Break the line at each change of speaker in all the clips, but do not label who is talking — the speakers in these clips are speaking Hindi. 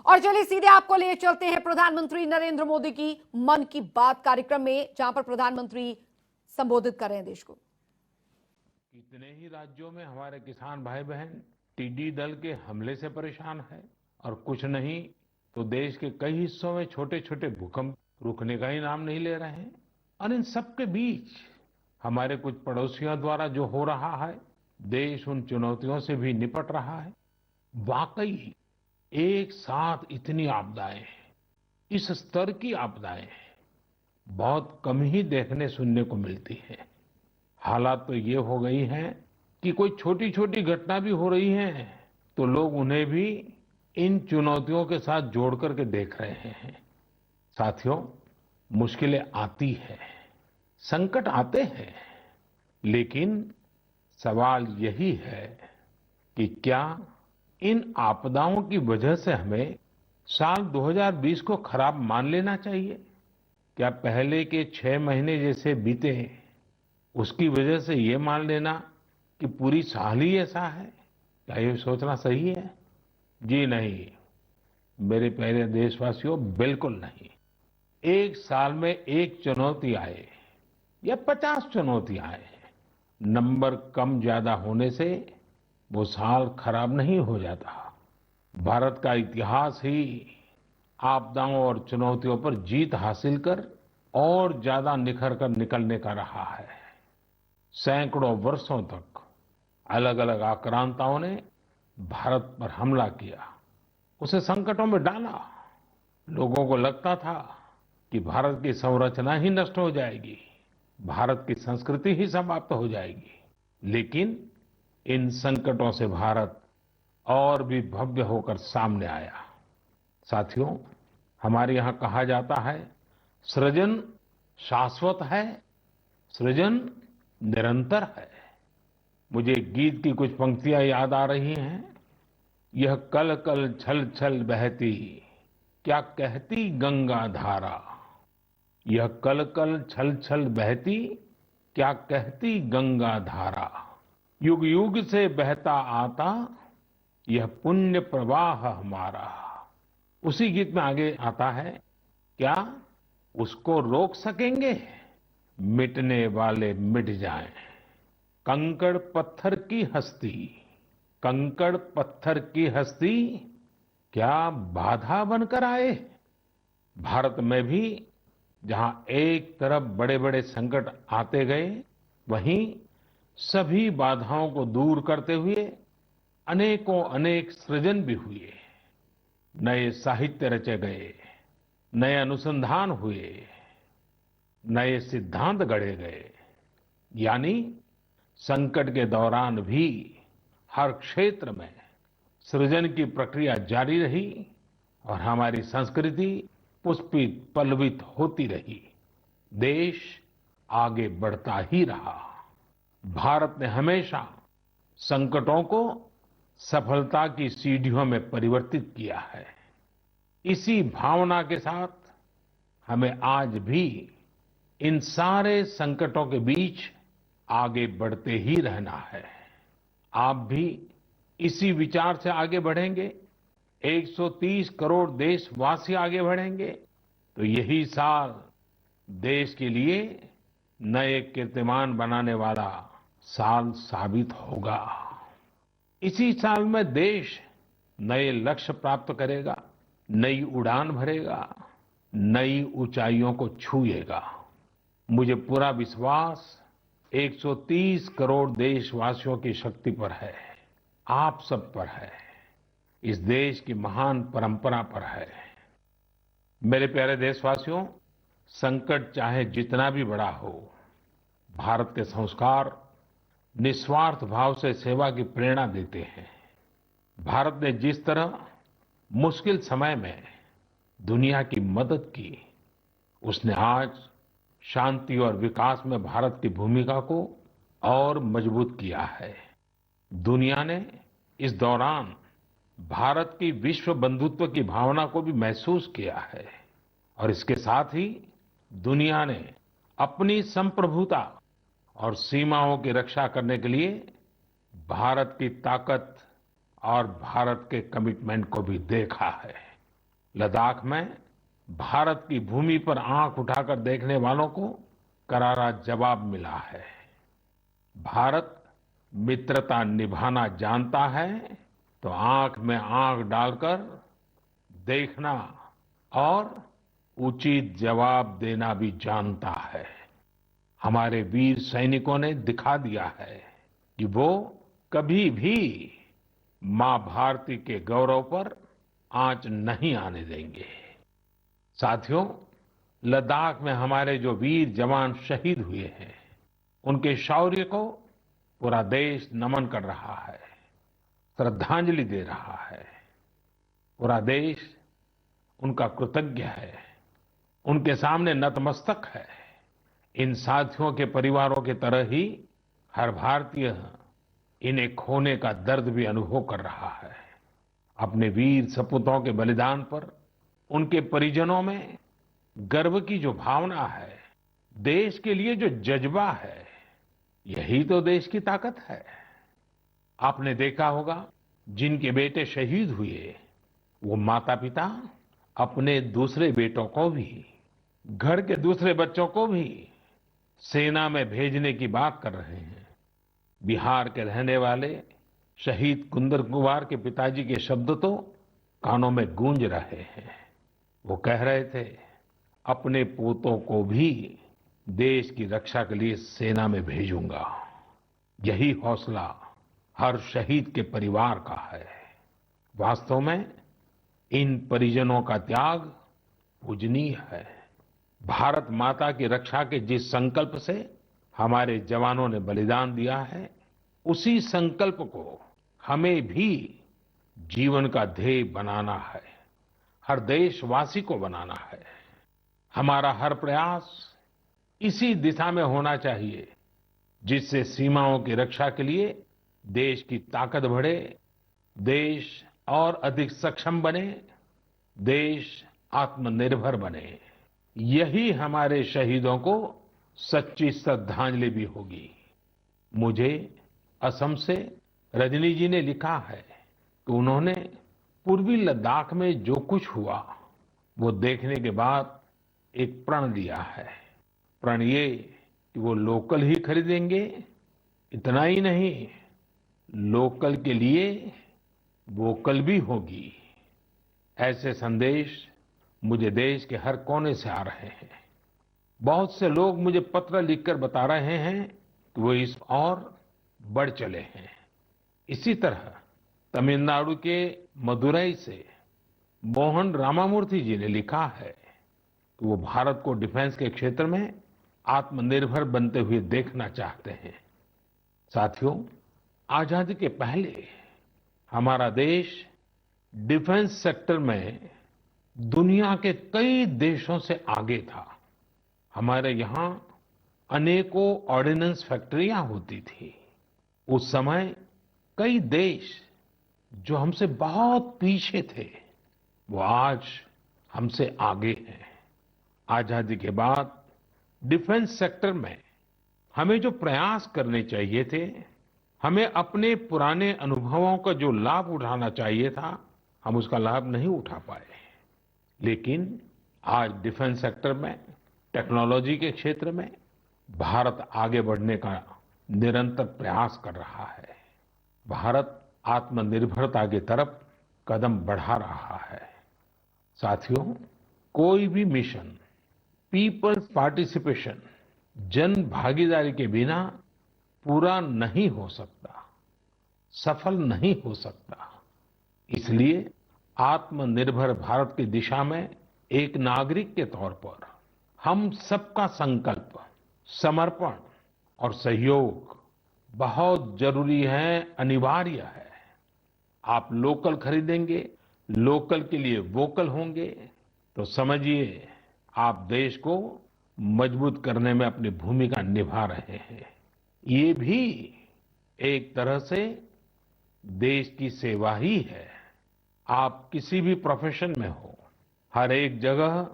और चलिए सीधे आपको ले चलते हैं प्रधानमंत्री नरेंद्र मोदी की मन की बात कार्यक्रम में, जहां पर प्रधानमंत्री संबोधित कर रहे हैं देश को।
कितने ही राज्यों में हमारे किसान भाई बहन टिड्डी दल के हमले से परेशान है और कुछ नहीं तो देश के कई हिस्सों में छोटे छोटे भूकंप रुकने का ही नाम नहीं ले रहे हैं। और इन सबके बीच हमारे कुछ पड़ोसियों द्वारा जो हो रहा है, देश उन चुनौतियों से भी निपट रहा है। वाकई एक साथ इतनी आपदाएं, इस स्तर की आपदाएं बहुत कम ही देखने सुनने को मिलती है। हालात तो ये हो गई हैं कि कोई छोटी छोटी घटना भी हो रही है तो लोग उन्हें भी इन चुनौतियों के साथ जोड़ करके देख रहे हैं। साथियों, मुश्किलें आती है, संकट आते हैं, लेकिन सवाल यही है कि क्या इन आपदाओं की वजह से हमें साल 2020 को खराब मान लेना चाहिए? क्या पहले के 6 महीने जैसे बीते उसकी वजह से ये मान लेना कि पूरी साल ही ऐसा है? क्या ये सोचना सही है? जी नहीं, मेरे प्यारे देशवासियों, बिल्कुल नहीं। एक साल में एक चुनौती आए या 50 चुनौती आए, नंबर कम ज्यादा होने से वो साल खराब नहीं हो जाता। भारत का इतिहास ही आपदाओं और चुनौतियों पर जीत हासिल कर और ज्यादा निखर कर निकलने का रहा है। सैकड़ों वर्षों तक अलग अलग आक्रांताओं ने भारत पर हमला किया, उसे संकटों में डाला। लोगों को लगता था कि भारत की संरचना ही नष्ट हो जाएगी, भारत की संस्कृति ही समाप्त हो जाएगी। लेकिन इन संकटों से भारत और भी भव्य होकर सामने आया। साथियों, हमारे यहाँ कहा जाता है, सृजन शाश्वत है, सृजन निरंतर है। मुझे गीत की कुछ पंक्तियां याद आ रही हैं। यह कल कल छल छल बहती, क्या कहती गंगा धारा। यह कल कल छल छल बहती, क्या कहती गंगा धारा। युग युग से बहता आता, यह पुण्य प्रवाह हमारा। उसी गीत में आगे आता है, क्या उसको रोक सकेंगे? मिटने वाले मिट जाएं। कंकड़ पत्थर की हस्ती, कंकड़ पत्थर की हस्ती, क्या बाधा बनकर आए? भारत में भी जहां एक तरफ बड़े बड़े संकट आते गए, वहीं सभी बाधाओं को दूर करते हुए अनेकों अनेक सृजन भी हुए। नए साहित्य रचे गए, नए अनुसंधान हुए, नए सिद्धांत गढ़े गए। यानी संकट के दौरान भी हर क्षेत्र में सृजन की प्रक्रिया जारी रही और हमारी संस्कृति पुष्पित पल्लवित होती रही। देश आगे बढ़ता ही रहा। भारत ने हमेशा संकटों को सफलता की सीढ़ियों में परिवर्तित किया है। इसी भावना के साथ हमें आज भी इन सारे संकटों के बीच आगे बढ़ते ही रहना है। आप भी इसी विचार से आगे बढ़ेंगे, 130 करोड़ देशवासी आगे बढ़ेंगे, तो यही साल देश के लिए नए कीर्तिमान बनाने वाला साल साबित होगा। इसी साल में देश नए लक्ष्य प्राप्त करेगा, नई उड़ान भरेगा, नई ऊंचाइयों को छुएगा। मुझे पूरा विश्वास 130 करोड़ देशवासियों की शक्ति पर है, आप सब पर है, इस देश की महान परंपरा पर है। मेरे प्यारे देशवासियों, संकट चाहे जितना भी बड़ा हो, भारत के संस्कार निस्वार्थ भाव से सेवा की प्रेरणा देते हैं। भारत ने जिस तरह मुश्किल समय में दुनिया की मदद की, उसने आज शांति और विकास में भारत की भूमिका को और मजबूत किया है। दुनिया ने इस दौरान भारत की विश्व बंधुत्व की भावना को भी महसूस किया है और इसके साथ ही दुनिया ने अपनी संप्रभुता और सीमाओं की रक्षा करने के लिए भारत की ताकत और भारत के कमिटमेंट को भी देखा है। लद्दाख में भारत की भूमि पर आंख उठाकर देखने वालों को करारा जवाब मिला है। भारत मित्रता निभाना जानता है तो आंख में आंख डालकर देखना और उचित जवाब देना भी जानता है। हमारे वीर सैनिकों ने दिखा दिया है कि वो कभी भी मां भारती के गौरव पर आंच नहीं आने देंगे। साथियों, लद्दाख में हमारे जो वीर जवान शहीद हुए हैं, उनके शौर्य को पूरा देश नमन कर रहा है, श्रद्धांजलि दे रहा है। पूरा देश उनका कृतज्ञ है, उनके सामने नतमस्तक है। इन साथियों के परिवारों की तरह ही हर भारतीय इन्हें खोने का दर्द भी अनुभव कर रहा है। अपने वीर सपूतों के बलिदान पर उनके परिजनों में गर्व की जो भावना है, देश के लिए जो जज्बा है, यही तो देश की ताकत है। आपने देखा होगा, जिनके बेटे शहीद हुए, वो माता पिता अपने दूसरे बेटों को भी, घर के दूसरे बच्चों को भी सेना में भेजने की बात कर रहे हैं। बिहार के रहने वाले शहीद कुंदन कुमार के पिताजी के शब्द तो कानों में गूंज रहे हैं। वो कह रहे थे, अपने पोतों को भी देश की रक्षा के लिए सेना में भेजूंगा। यही हौसला हर शहीद के परिवार का है। वास्तव में इन परिजनों का त्याग पूजनीय है। भारत माता की रक्षा के जिस संकल्प से हमारे जवानों ने बलिदान दिया है, उसी संकल्प को हमें भी जीवन का ध्येय बनाना है, हर देशवासी को बनाना है। हमारा हर प्रयास इसी दिशा में होना चाहिए, जिससे सीमाओं की रक्षा के लिए देश की ताकत बढ़े, देश और अधिक सक्षम बने, देश आत्मनिर्भर बने। यही हमारे शहीदों को सच्ची श्रद्धांजलि भी होगी। मुझे असम से रजनी जी ने लिखा है कि उन्होंने पूर्वी लद्दाख में जो कुछ हुआ, वो देखने के बाद एक प्रण लिया है। प्रण ये कि वो लोकल ही खरीदेंगे, इतना ही नहीं, लोकल के लिए वोकल भी होगी। ऐसे संदेश मुझे देश के हर कोने से आ रहे हैं। बहुत से लोग मुझे पत्र लिखकर बता रहे हैं कि वो इस और बढ़ चले हैं। इसी तरह तमिलनाडु के मदुरई से मोहन रामामूर्ति जी ने लिखा है कि वो भारत को डिफेंस के क्षेत्र में आत्मनिर्भर बनते हुए देखना चाहते हैं। साथियों, आजादी के पहले हमारा देश डिफेंस सेक्टर में दुनिया के कई देशों से आगे था। हमारे यहाँ अनेकों ऑर्डिनेंस फैक्ट्रियां होती थी। उस समय कई देश जो हमसे बहुत पीछे थे, वो आज हमसे आगे हैं। आजादी के बाद डिफेंस सेक्टर में हमें जो प्रयास करने चाहिए थे, हमें अपने पुराने अनुभवों का जो लाभ उठाना चाहिए था, हम उसका लाभ नहीं उठा पाए। लेकिन आज डिफेंस सेक्टर में, टेक्नोलॉजी के क्षेत्र में भारत आगे बढ़ने का निरंतर प्रयास कर रहा है। भारत आत्मनिर्भरता की तरफ कदम बढ़ा रहा है। साथियों, कोई भी मिशन पीपल्स पार्टिसिपेशन, जन भागीदारी के बिना पूरा नहीं हो सकता, सफल नहीं हो सकता। इसलिए आत्मनिर्भर भारत की दिशा में एक नागरिक के तौर पर हम सबका संकल्प, समर्पण और सहयोग बहुत जरूरी है, अनिवार्य है। आप लोकल खरीदेंगे, लोकल के लिए वोकल होंगे, तो समझिए आप देश को मजबूत करने में अपनी भूमिका निभा रहे हैं। ये भी एक तरह से देश की सेवा ही है। आप किसी भी प्रोफेशन में हो, हर एक जगह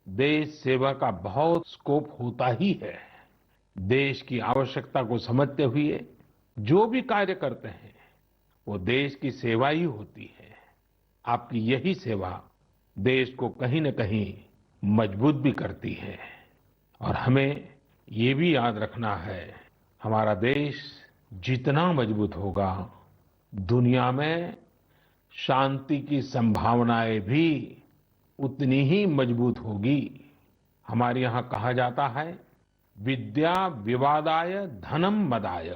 देश सेवा का बहुत स्कोप होता ही है। देश की आवश्यकता को समझते हुए जो भी कार्य करते हैं, वो देश की सेवा ही होती है। आपकी यही सेवा देश को कहीं न कहीं मजबूत भी करती है। और हमें ये भी याद रखना है, हमारा देश जितना मजबूत होगा, दुनिया में शांति की संभावनाएं भी उतनी ही मजबूत होगी। हमारे यहाँ कहा जाता है, विद्या विवादाय धनम मदाय,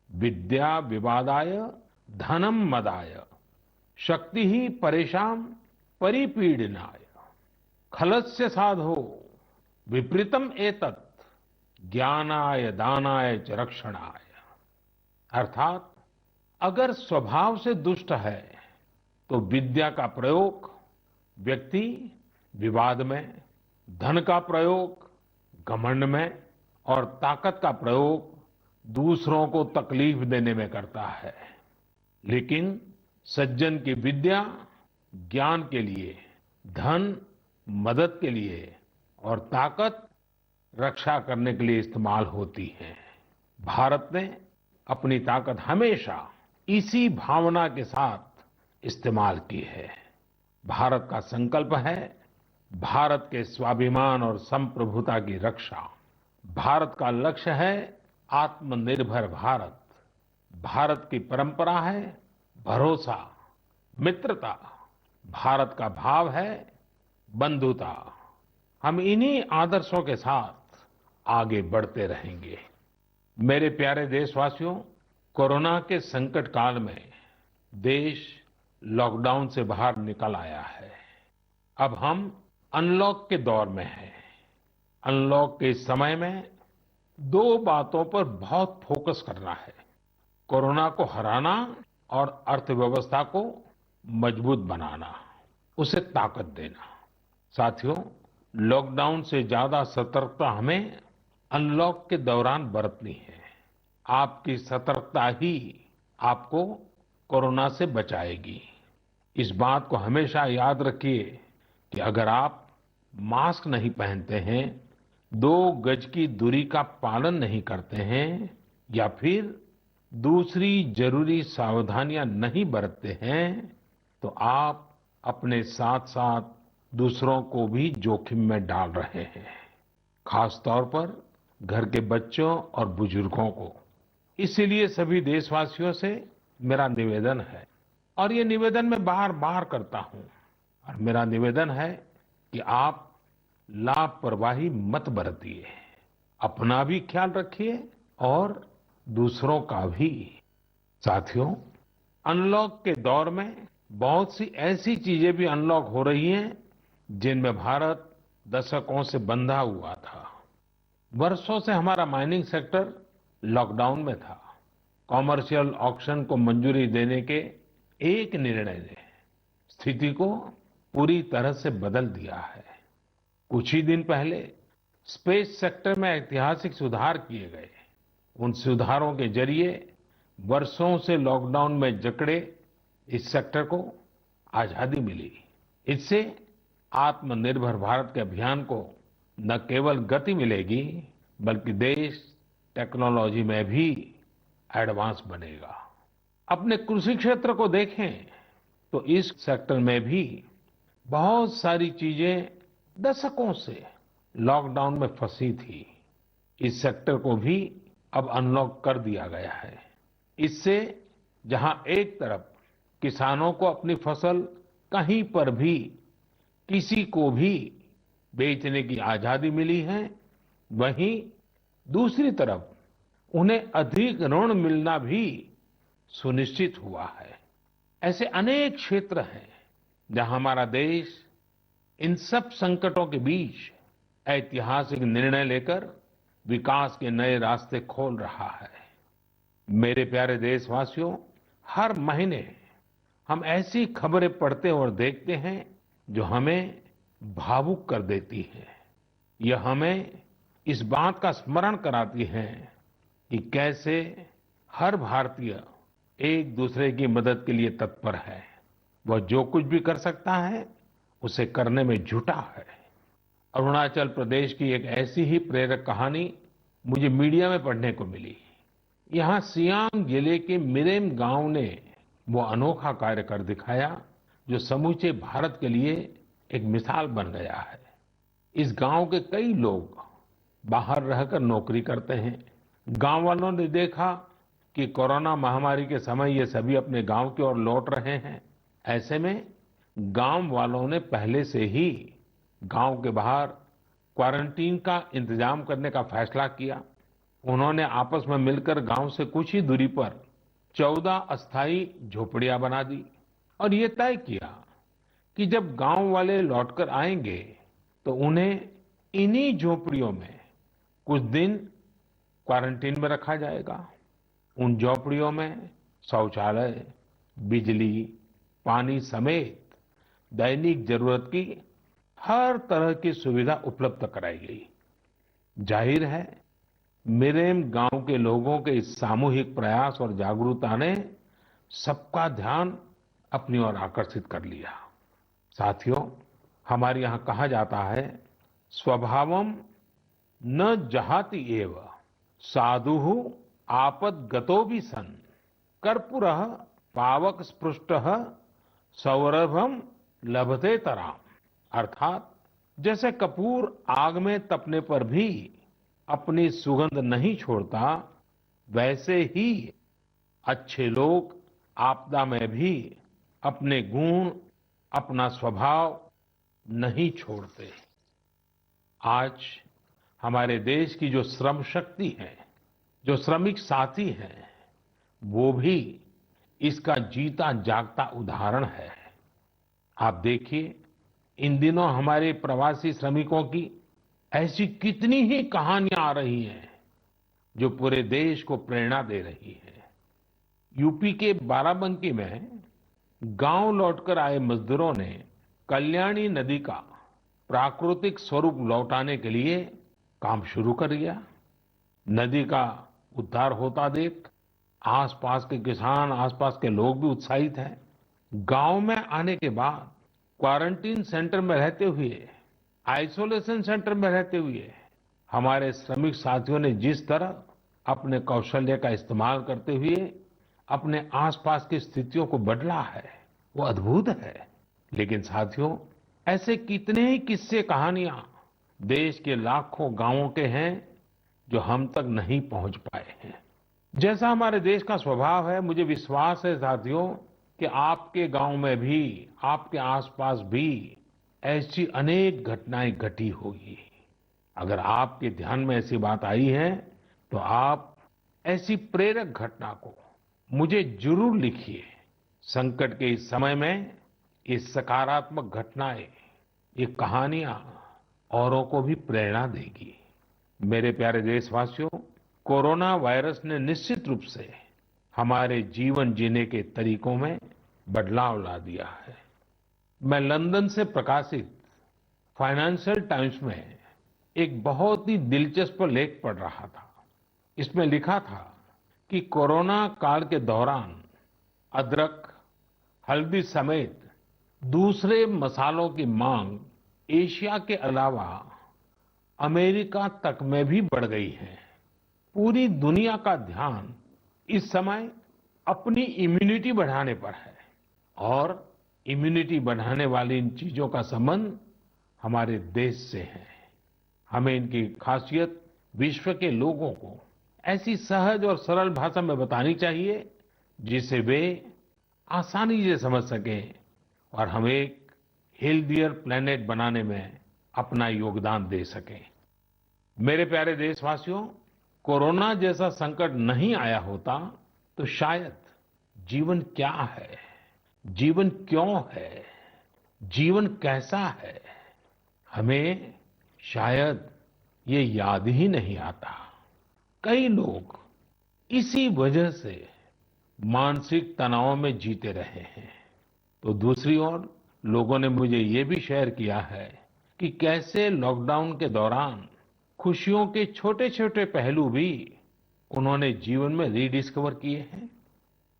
विद्या विवादाय धनम मदाय, शक्ति ही परेशान परिपीडनाय, खलस्य साधो विपरीतम एतत्, ज्ञानाय दानाय च रक्षणाय। अर्थात अगर स्वभाव से दुष्ट है तो विद्या का प्रयोग व्यक्ति विवाद में, धन का प्रयोग घमंड में और ताकत का प्रयोग दूसरों को तकलीफ देने में करता है। लेकिन सज्जन की विद्या ज्ञान के लिए, धन मदद के लिए और ताकत रक्षा करने के लिए इस्तेमाल होती है। भारत ने अपनी ताकत हमेशा इसी भावना के साथ इस्तेमाल की है। भारत का संकल्प है भारत के स्वाभिमान और संप्रभुता की रक्षा। भारत का लक्ष्य है आत्मनिर्भर भारत। भारत की परंपरा है भरोसा, मित्रता। भारत का भाव है बंधुता। हम इन्हीं आदर्शों के साथ आगे बढ़ते रहेंगे। मेरे प्यारे देशवासियों, कोरोना के संकट काल में देश लॉकडाउन से बाहर निकल आया है। अब हम अनलॉक के दौर में हैं। अनलॉक के इस समय में दो बातों पर बहुत फोकस करना है, कोरोना को हराना और अर्थव्यवस्था को मजबूत बनाना, उसे ताकत देना। साथियों, लॉकडाउन से ज्यादा सतर्कता हमें अनलॉक के दौरान बरतनी है। आपकी सतर्कता ही आपको कोरोना से बचाएगी। इस बात को हमेशा याद रखिए कि अगर आप मास्क नहीं पहनते हैं, 2 गज की दूरी का पालन नहीं करते हैं या फिर दूसरी जरूरी सावधानियां नहीं बरतते हैं, तो आप अपने साथ साथ दूसरों को भी जोखिम में डाल रहे हैं। खास तौर पर घर के बच्चों और बुजुर्गों को। इसीलिए सभी देशवासियों से मेरा निवेदन है, और ये निवेदन मैं बार बार करता हूं, और मेरा निवेदन है कि आप लापरवाही मत बरतिए। अपना भी ख्याल रखिए और दूसरों का भी। साथियों, अनलॉक के दौर में बहुत सी ऐसी चीजें भी अनलॉक हो रही हैं जिनमें भारत दशकों से बंधा हुआ था। वर्षों से हमारा माइनिंग सेक्टर लॉकडाउन में था। कॉमर्शियल ऑक्शन को मंजूरी देने के एक निर्णय ने स्थिति को पूरी तरह से बदल दिया है। कुछ ही दिन पहले स्पेस सेक्टर में ऐतिहासिक सुधार किए गए। उन सुधारों के जरिए वर्षों से लॉकडाउन में जकड़े इस सेक्टर को आजादी मिली। इससे आत्मनिर्भर भारत के अभियान को न केवल गति मिलेगी, बल्कि देश टेक्नोलॉजी में भी एडवांस बनेगा। अपने कृषि क्षेत्र को देखें तो इस सेक्टर में भी बहुत सारी चीजें दशकों से लॉकडाउन में फंसी थी। इस सेक्टर को भी अब अनलॉक कर दिया गया है। इससे जहां एक तरफ किसानों को अपनी फसल कहीं पर भी किसी को भी बेचने की आजादी मिली है, वहीं दूसरी तरफ उन्हें अधिक ऋण मिलना भी सुनिश्चित हुआ है। ऐसे अनेक क्षेत्र हैं जहां हमारा देश इन सब संकटों के बीच ऐतिहासिक निर्णय लेकर विकास के नए रास्ते खोल रहा है। मेरे प्यारे देशवासियों, हर महीने हम ऐसी खबरें पढ़ते और देखते हैं जो हमें भावुक कर देती हैं। यह हमें इस बात का स्मरण कराती है कि कैसे हर भारतीय एक दूसरे की मदद के लिए तत्पर है। वह जो कुछ भी कर सकता है उसे करने में जुटा है। अरुणाचल प्रदेश की एक ऐसी ही प्रेरक कहानी मुझे मीडिया में पढ़ने को मिली। यहाँ सियांग जिले के मिरेम गांव ने वो अनोखा कार्य कर दिखाया जो समूचे भारत के लिए एक मिसाल बन गया है। इस गांव के कई लोग बाहर रहकर नौकरी करते हैं। गांव वालों ने देखा कि कोरोना महामारी के समय ये सभी अपने गांव की ओर लौट रहे हैं। ऐसे में गांव वालों ने पहले से ही गांव के बाहर क्वारंटीन का इंतजाम करने का फैसला किया। उन्होंने आपस में मिलकर गांव से कुछ ही दूरी पर 14 अस्थायी झोपड़ियां बना दी और ये तय किया कि जब गांव वाले लौटकर आएंगे तो उन्हें इन्हीं झोपड़ियों में कुछ दिन क्वारंटीन में रखा जाएगा। उन झोपड़ियों में शौचालय, बिजली, पानी समेत दैनिक जरूरत की हर तरह की सुविधा उपलब्ध कराई गई। जाहिर है, मिरेम गांव के लोगों के इस सामूहिक प्रयास और जागरूकता ने सबका ध्यान अपनी ओर आकर्षित कर लिया। साथियों, हमारे यहाँ कहा जाता है, स्वभावम न जहाति एव साधुः आपद्गतो भी सन कर्पूरः पावक स्पृष्टः सौरभम लभते तराम। अर्थात जैसे कपूर आग में तपने पर भी अपनी सुगंध नहीं छोड़ता, वैसे ही अच्छे लोग आपदा में भी अपने गुण, अपना स्वभाव नहीं छोड़ते। आज हमारे देश की जो श्रम शक्ति है, जो श्रमिक साथी हैं, वो भी इसका जीता जागता उदाहरण है। आप देखिए, इन दिनों हमारे प्रवासी श्रमिकों की ऐसी कितनी ही कहानियां आ रही हैं जो पूरे देश को प्रेरणा दे रही है। यूपी के बाराबंकी में गांव लौटकर आए मजदूरों ने कल्याणी नदी का प्राकृतिक स्वरूप लौटाने के लिए काम शुरू कर दिया। नदी का उद्धार होता देख आसपास के किसान, आसपास के लोग भी उत्साहित हैं। गांव में आने के बाद क्वारंटीन सेंटर में रहते हुए, आइसोलेशन सेंटर में रहते हुए हमारे श्रमिक साथियों ने जिस तरह अपने कौशल्य का इस्तेमाल करते हुए अपने आसपास की स्थितियों को बदला है, वो अद्भुत है। लेकिन साथियों, ऐसे कितने ही किस्से, कहानियां देश के लाखों गांवों के हैं जो हम तक नहीं पहुंच पाए हैं। जैसा हमारे देश का स्वभाव है, मुझे विश्वास है साथियों कि आपके गांव में भी, आपके आसपास भी ऐसी अनेक घटनाएं घटी होगी। अगर आपके ध्यान में ऐसी बात आई है तो आप ऐसी प्रेरक घटना को मुझे जरूर लिखिए। संकट के इस समय में ये सकारात्मक घटनाएं, ये कहानियां औरों को भी प्रेरणा देगी। मेरे प्यारे देशवासियों, कोरोना वायरस ने निश्चित रूप से हमारे जीवन जीने के तरीकों में बदलाव ला दिया है। मैं लंदन से प्रकाशित फाइनेंशियल टाइम्स में एक बहुत ही दिलचस्प लेख पढ़ रहा था। इसमें लिखा था कि कोरोना काल के दौरान अदरक, हल्दी समेत दूसरे मसालों की मांग एशिया के अलावा अमेरिका तक में भी बढ़ गई है। पूरी दुनिया का ध्यान इस समय अपनी इम्यूनिटी बढ़ाने पर है और इम्यूनिटी बढ़ाने वाली इन चीजों का संबंध हमारे देश से है। हमें इनकी खासियत विश्व के लोगों को ऐसी सहज और सरल भाषा में बतानी चाहिए जिसे वे आसानी से समझ सकें और हम एक हेल्थियर प्लेनेट बनाने में अपना योगदान दे सकें। मेरे प्यारे देशवासियों, कोरोना जैसा संकट नहीं आया होता तो शायद जीवन क्या है, जीवन क्यों है, जीवन कैसा है, हमें शायद ये याद ही नहीं आता। कई लोग इसी वजह से मानसिक तनाव में जीते रहे हैं। तो दूसरी ओर लोगों ने मुझे ये भी शेयर किया है कि कैसे लॉकडाउन के दौरान खुशियों के छोटे छोटे पहलू भी उन्होंने जीवन में रीडिस्कवर किए हैं।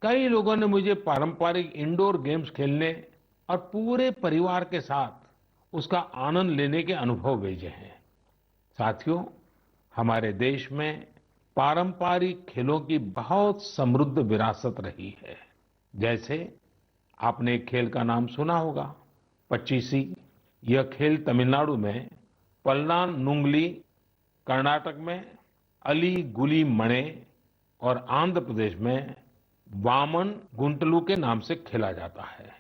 कई लोगों ने मुझे पारंपरिक इंडोर गेम्स खेलने और पूरे परिवार के साथ उसका आनंद लेने के अनुभव भेजे हैं। साथियों, हमारे देश में पारंपरिक खेलों की बहुत समृद्ध विरासत रही है। जैसे आपने एक खेल का नाम सुना होगा, पचीसी यह खेल तमिलनाडु में पल्लानुंगली, कर्नाटक में अली गुली मणे और आंध्र प्रदेश में वामन गुंटलू के नाम से खेला जाता है।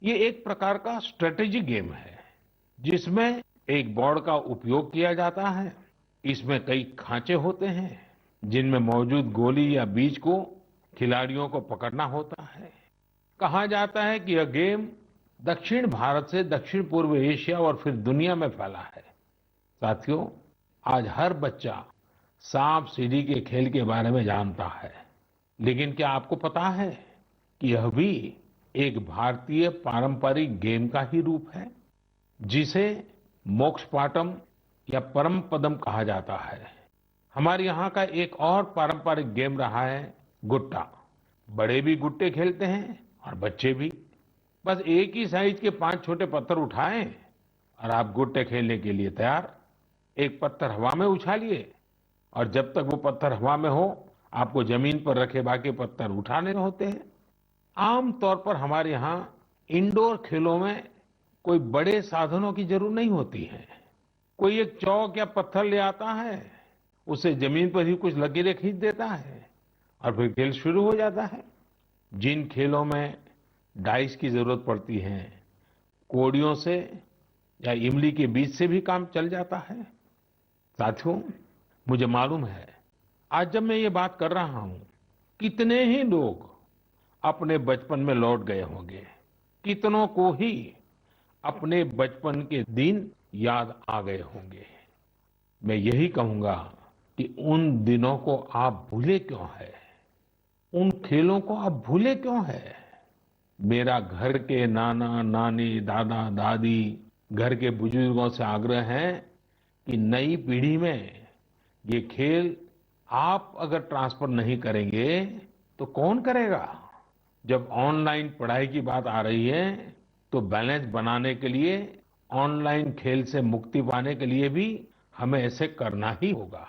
ये एक प्रकार का स्ट्रेटेजी गेम है जिसमें एक बोर्ड का उपयोग किया जाता है। इसमें कई खांचे होते हैं जिनमें मौजूद गोली या बीज को खिलाड़ियों को पकड़ना होता है। कहा जाता है कि यह गेम दक्षिण भारत से दक्षिण पूर्व एशिया और फिर दुनिया में फैला है। साथियों, आज हर बच्चा सांप सीढ़ी के खेल के बारे में जानता है, लेकिन क्या आपको पता है कि यह भी एक भारतीय पारंपरिक गेम का ही रूप है जिसे मोक्ष पाटम या परम पदम कहा जाता है। हमारे यहाँ का एक और पारंपरिक गेम रहा है गुट्टा। बड़े भी गुट्टे खेलते हैं और बच्चे भी। बस एक ही साइज के 5 छोटे पत्थर उठाएं और आप गुट्टे खेलने के लिए तैयार। एक पत्थर हवा में उछालिए और जब तक वो पत्थर हवा में हो आपको जमीन पर रखे बाकी पत्थर उठाने होते हैं। आमतौर पर हमारे यहाँ इंडोर खेलों में कोई बड़े साधनों की जरूरत नहीं होती है। कोई एक चौक या पत्थर ले आता है, उसे जमीन पर ही कुछ लकीरें खींच देता है और फिर खेल शुरू हो जाता है। जिन खेलों में डाइस की जरूरत पड़ती है, कोड़ियों से या इमली के बीज से भी काम चल जाता है। साथियों, मुझे मालूम है आज जब मैं ये बात कर रहा हूं, कितने ही लोग अपने बचपन में लौट गए होंगे, कितनों को ही अपने बचपन के दिन याद आ गए होंगे। मैं यही कहूंगा कि उन दिनों को आप भूले क्यों है, उन खेलों को आप भूले क्यों है। मेरा घर के नाना नानी, दादा दादी, घर के बुजुर्गों से आग्रह है कि नई पीढ़ी में ये खेल आप अगर ट्रांसफर नहीं करेंगे तो कौन करेगा। जब ऑनलाइन पढ़ाई की बात आ रही है तो बैलेंस बनाने के लिए, ऑनलाइन खेल से मुक्ति पाने के लिए भी हमें ऐसे करना ही होगा।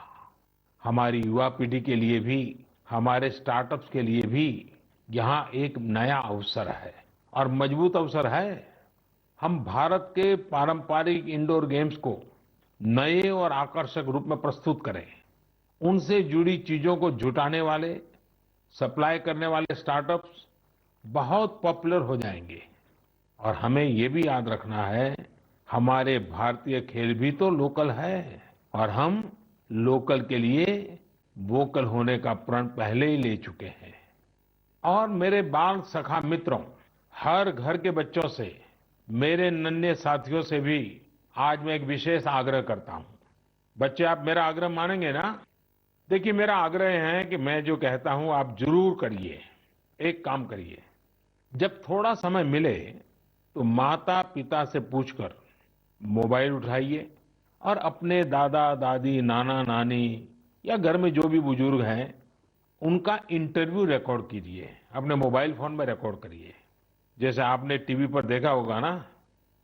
हमारी युवा पीढ़ी के लिए भी, हमारे स्टार्टअप्स के लिए भी यहाँ एक नया अवसर है और मजबूत अवसर है। हम भारत के पारंपरिक इंडोर गेम्स को नए और आकर्षक रूप में प्रस्तुत करें। उनसे जुड़ी चीजों को जुटाने वाले, सप्लाई करने वाले स्टार्टअप्स बहुत पॉपुलर हो जाएंगे। और हमें ये भी याद रखना है, हमारे भारतीय खेल भी तो लोकल है और हम लोकल के लिए वोकल होने का प्रण पहले ही ले चुके हैं। और मेरे बाल सखा मित्रों, हर घर के बच्चों से, मेरे नन्हे साथियों से भी आज मैं एक विशेष आग्रह करता हूं। बच्चे, आप मेरा आग्रह मानेंगे ना? देखिए, मेरा आग्रह है कि मैं जो कहता हूं आप जरूर करिए। एक काम करिए, जब थोड़ा समय मिले तो माता पिता से पूछकर मोबाइल उठाइए और अपने दादा दादी, नाना नानी या घर में जो भी बुजुर्ग हैं उनका इंटरव्यू रिकॉर्ड कीजिए। अपने मोबाइल फोन में रिकॉर्ड करिए। जैसे आपने टीवी पर देखा होगा ना,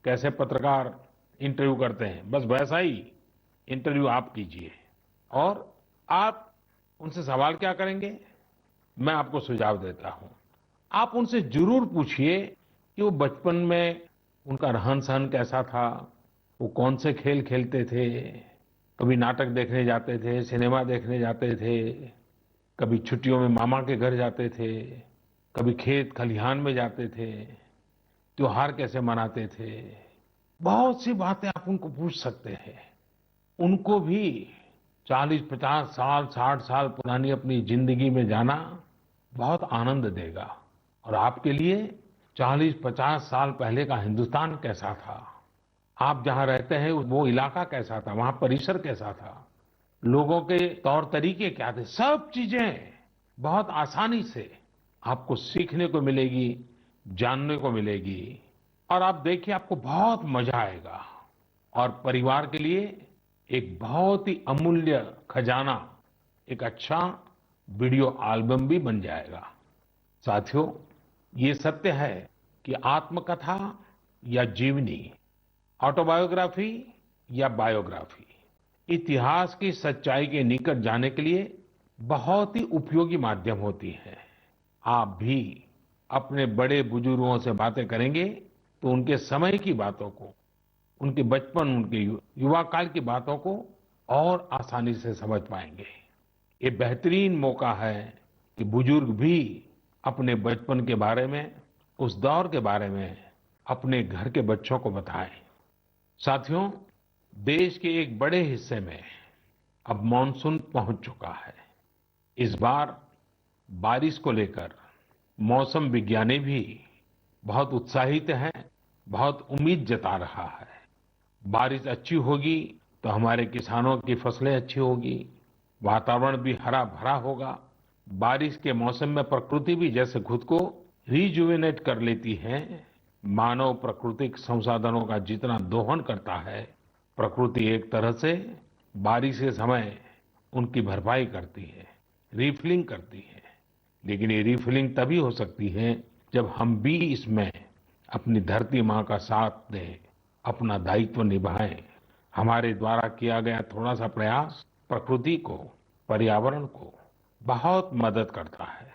कैसे पत्रकार इंटरव्यू करते हैं, बस वैसा ही इंटरव्यू आप कीजिए। और आप उनसे सवाल क्या करेंगे, मैं आपको सुझाव देता हूं। आप उनसे जरूर पूछिए कि वो बचपन में उनका रहन सहन कैसा था, वो कौन से खेल खेलते थे। कभी नाटक देखने जाते थे, सिनेमा देखने जाते थे, कभी छुट्टियों में मामा के घर जाते थे, कभी खेत खलिहान में जाते थे, त्योहार कैसे मनाते थे। बहुत सी बातें आप उनको पूछ सकते हैं। उनको भी 40-50 साल, 60 साल पुरानी अपनी जिंदगी में जाना बहुत आनंद देगा। और आपके लिए 40-50 साल पहले का हिंदुस्तान कैसा था, आप जहां रहते हैं वो इलाका कैसा था, वहां परिसर कैसा था, लोगों के तौर तरीके क्या थे, सब चीजें बहुत आसानी से आपको सीखने को मिलेगी, जानने को मिलेगी। और आप देखिए, आपको बहुत मजा आएगा। और परिवार के लिए एक बहुत ही अमूल्य खजाना, एक अच्छा वीडियो एल्बम भी बन जाएगा। साथियों, ये सत्य है कि आत्मकथा या जीवनी, ऑटोबायोग्राफी या बायोग्राफी, इतिहास की सच्चाई के निकट जाने के लिए बहुत ही उपयोगी माध्यम होती है। आप भी अपने बड़े बुजुर्गों से बातें करेंगे तो उनके समय की बातों को, उनके बचपन, उनके युवा काल की बातों को और आसानी से समझ पाएंगे। ये बेहतरीन मौका है कि बुजुर्ग भी अपने बचपन के बारे में, उस दौर के बारे में अपने घर के बच्चों को बताएं। साथियों, देश के एक बड़े हिस्से में अब मानसून पहुंच चुका है। इस बार बारिश को लेकर मौसम विज्ञानी भी बहुत उत्साहित हैं, बहुत उम्मीद जता रहा है। बारिश अच्छी होगी तो हमारे किसानों की फसलें अच्छी होगी, वातावरण भी हरा भरा होगा। बारिश के मौसम में प्रकृति भी जैसे खुद को रिजुवेनेट कर लेती है। मानव प्राकृतिक संसाधनों का जितना दोहन करता है, प्रकृति एक तरह से बारिश के समय उनकी भरपाई करती है, रिफिलिंग करती है। लेकिन ये रिफिलिंग तभी हो सकती है जब हम भी इसमें अपनी धरती माँ का साथ दें, अपना दायित्व निभाएं। हमारे द्वारा किया गया थोड़ा सा प्रयास प्रकृति को, पर्यावरण को बहुत मदद करता है।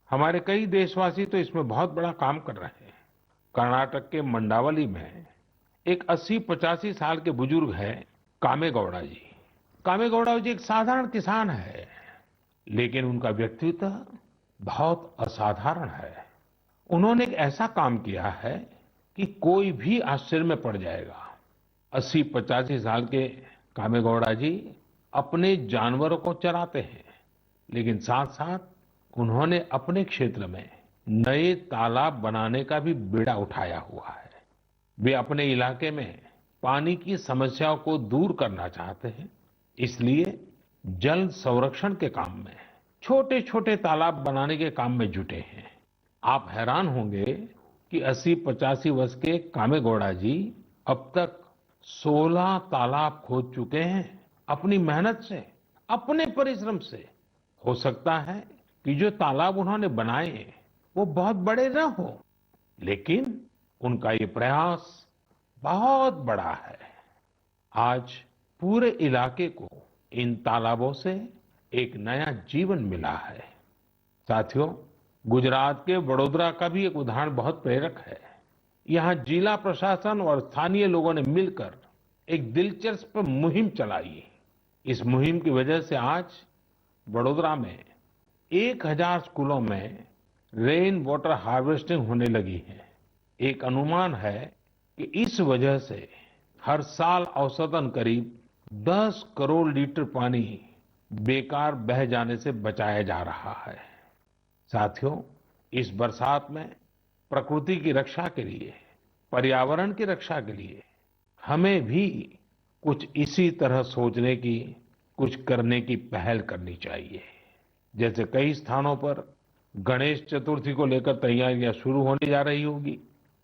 हमारे कई देशवासी तो इसमें बहुत बड़ा काम कर रहे हैं। कर्नाटक के मंडावली में एक 80-85 साल के बुजुर्ग हैं कामेगौड़ा जी। कामेगौड़ा जी एक साधारण किसान है, लेकिन उनका व्यक्तित्व बहुत असाधारण है। उन्होंने एक ऐसा काम किया है कि कोई भी आश्चर्य में पड़ जाएगा। 80-85 साल के कामेगौड़ा जी अपने जानवरों को चराते हैं, लेकिन साथ साथ उन्होंने अपने क्षेत्र में नए तालाब बनाने का भी बीड़ा उठाया हुआ है। वे अपने इलाके में पानी की समस्याओं को दूर करना चाहते हैं, इसलिए जल संरक्षण के काम में छोटे छोटे तालाब बनाने के काम में जुटे हैं। आप हैरान होंगे कि 80-85 वर्ष के कामेगौड़ा जी अब तक 16 तालाब खोद चुके हैं अपनी मेहनत से, अपने परिश्रम से। हो सकता है कि जो तालाब उन्होंने बनाए वो बहुत बड़े न हो, लेकिन उनका ये प्रयास बहुत बड़ा है। आज पूरे इलाके को इन तालाबों से एक नया जीवन मिला है। साथियों, गुजरात के वडोदरा का भी एक उदाहरण बहुत प्रेरक है। यहाँ जिला प्रशासन और स्थानीय लोगों ने मिलकर एक दिलचस्प मुहिम चलाई। इस मुहिम की वजह से आज वडोदरा में 1000 स्कूलों में रेन वाटर हार्वेस्टिंग होने लगी है। एक अनुमान है कि इस वजह से हर साल औसतन करीब 10 करोड़ लीटर पानी बेकार बह जाने से बचाया जा रहा है। साथियों, इस बरसात में प्रकृति की रक्षा के लिए, पर्यावरण की रक्षा के लिए हमें भी कुछ इसी तरह सोचने की, कुछ करने की पहल करनी चाहिए। जैसे कई स्थानों पर गणेश चतुर्थी को लेकर तैयारियां शुरू होने जा रही होगी।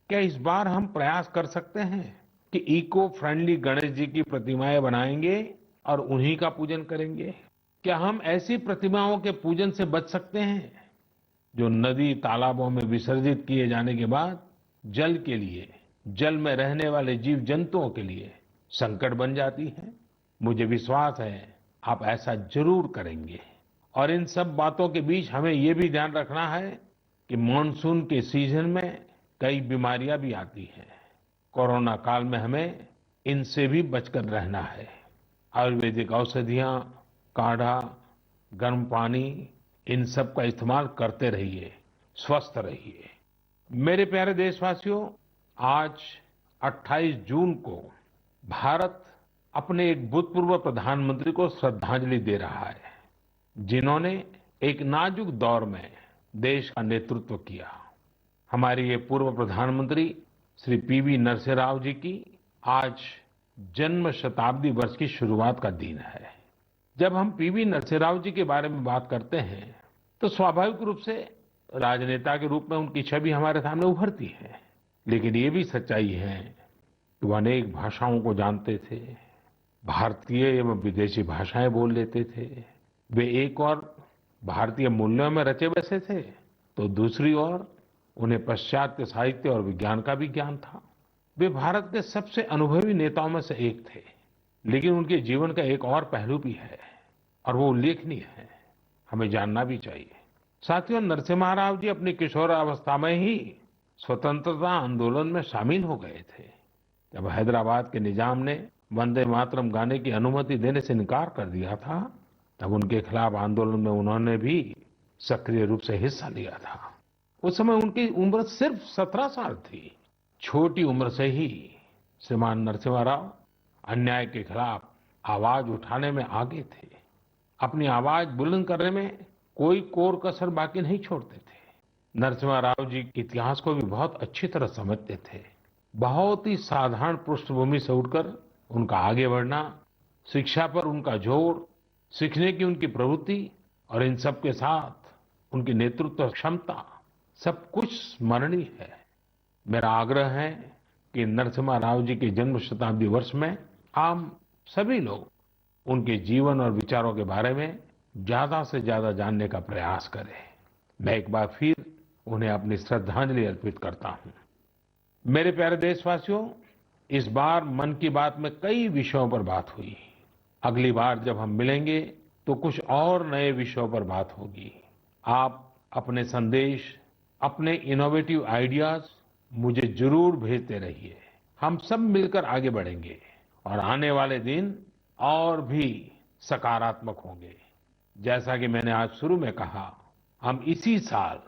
क्या इस बार हम प्रयास कर सकते हैं कि इको फ्रेंडली गणेश जी की प्रतिमाएं बनाएंगे और उन्हीं का पूजन करेंगे? क्या हम ऐसी प्रतिमाओं के पूजन से बच सकते हैं जो नदी तालाबों में विसर्जित किए जाने के बाद जल के लिए, जल में रहने वाले जीव जंतुओं के लिए संकट बन जाती है? मुझे विश्वास है आप ऐसा जरूर करेंगे। और इन सब बातों के बीच हमें ये भी ध्यान रखना है कि मानसून के सीजन में कई बीमारियां भी आती हैं। कोरोना काल में हमें इनसे भी बचकर रहना है। आयुर्वेदिक औषधियां, काढ़ा, गर्म पानी, इन सब का इस्तेमाल करते रहिए, स्वस्थ रहिए। मेरे प्यारे देशवासियों, आज 28 जून को भारत अपने एक भूतपूर्व प्रधानमंत्री को श्रद्धांजलि दे रहा है, जिन्होंने एक नाजुक दौर में देश का नेतृत्व किया। हमारे ये पूर्व प्रधानमंत्री श्री पीवी नरसिम्हा राव जी की आज जन्म शताब्दी वर्ष की शुरुआत का दिन है। जब हम पीवी नरसिम्हा राव जी के बारे में बात करते हैं तो स्वाभाविक रूप से राजनेता के रूप में उनकी छवि हमारे सामने उभरती है, लेकिन ये भी सच्चाई है कि वो अनेक भाषाओं को जानते थे, भारतीय एवं विदेशी भाषाएं बोल लेते थे। वे एक और भारतीय मूल्यों में रचे बसे थे, तो दूसरी ओर उन्हें पाश्चात्य साहित्य और विज्ञान का भी ज्ञान था। वे भारत के सबसे अनुभवी नेताओं में से एक थे, लेकिन उनके जीवन का एक और पहलू भी है और वो उल्लेखनीय है, हमें जानना भी चाहिए। साथियों, नरसिम्हा राव जी अपनी किशोरावस्था में ही स्वतंत्रता आंदोलन में शामिल हो गए थे। जब हैदराबाद के निजाम ने वंदे मातरम गाने की अनुमति देने से इनकार कर दिया था, तब उनके खिलाफ आंदोलन में उन्होंने भी सक्रिय रूप से हिस्सा लिया था। उस समय उनकी उम्र सिर्फ 17 साल थी। छोटी उम्र से ही श्रीमान नरसिम्हा राव अन्याय के खिलाफ आवाज उठाने में आगे थे। अपनी आवाज बुलंद करने में कोई कोर कसर बाकी नहीं छोड़ते थे। नरसिम्हा राव जी के इतिहास को भी बहुत अच्छी तरह समझते थे। बहुत ही साधारण पृष्ठभूमि से उठकर उनका आगे बढ़ना, शिक्षा पर उनका जोर, सीखने की उनकी प्रवृत्ति और इन सब के साथ उनकी नेतृत्व क्षमता, सब कुछ स्मरणीय है। मेरा आग्रह है कि नरसिम्हा राव जी के जन्म शताब्दी वर्ष में हम सभी लोग उनके जीवन और विचारों के बारे में ज्यादा से ज्यादा जानने का प्रयास करें। मैं एक बार फिर उन्हें अपनी श्रद्धांजलि अर्पित करता हूं। मेरे प्यारे देशवासियों, इस बार मन की बात में कई विषयों पर बात हुई। अगली बार जब हम मिलेंगे तो कुछ और नए विषयों पर बात होगी। आप अपने संदेश, अपने इनोवेटिव आइडियाज मुझे जरूर भेजते रहिए। हम सब मिलकर आगे बढ़ेंगे और आने वाले दिन और भी सकारात्मक होंगे। जैसा कि मैंने आज शुरू में कहा, हम इसी साल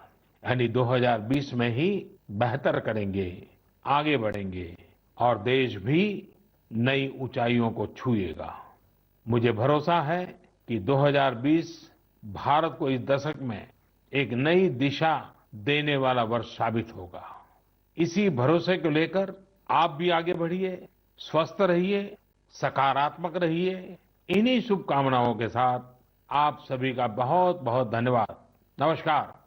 यानी 2020 में ही बेहतर करेंगे, आगे बढ़ेंगे और देश भी नई ऊंचाइयों को छुएगा। मुझे भरोसा है कि 2020 भारत को इस दशक में एक नई दिशा देने वाला वर्ष साबित होगा। इसी भरोसे को लेकर आप भी आगे बढ़िए, स्वस्थ रहिए, सकारात्मक रहिए। इन्हीं शुभकामनाओं के साथ आप सभी का बहुत बहुत धन्यवाद। नमस्कार।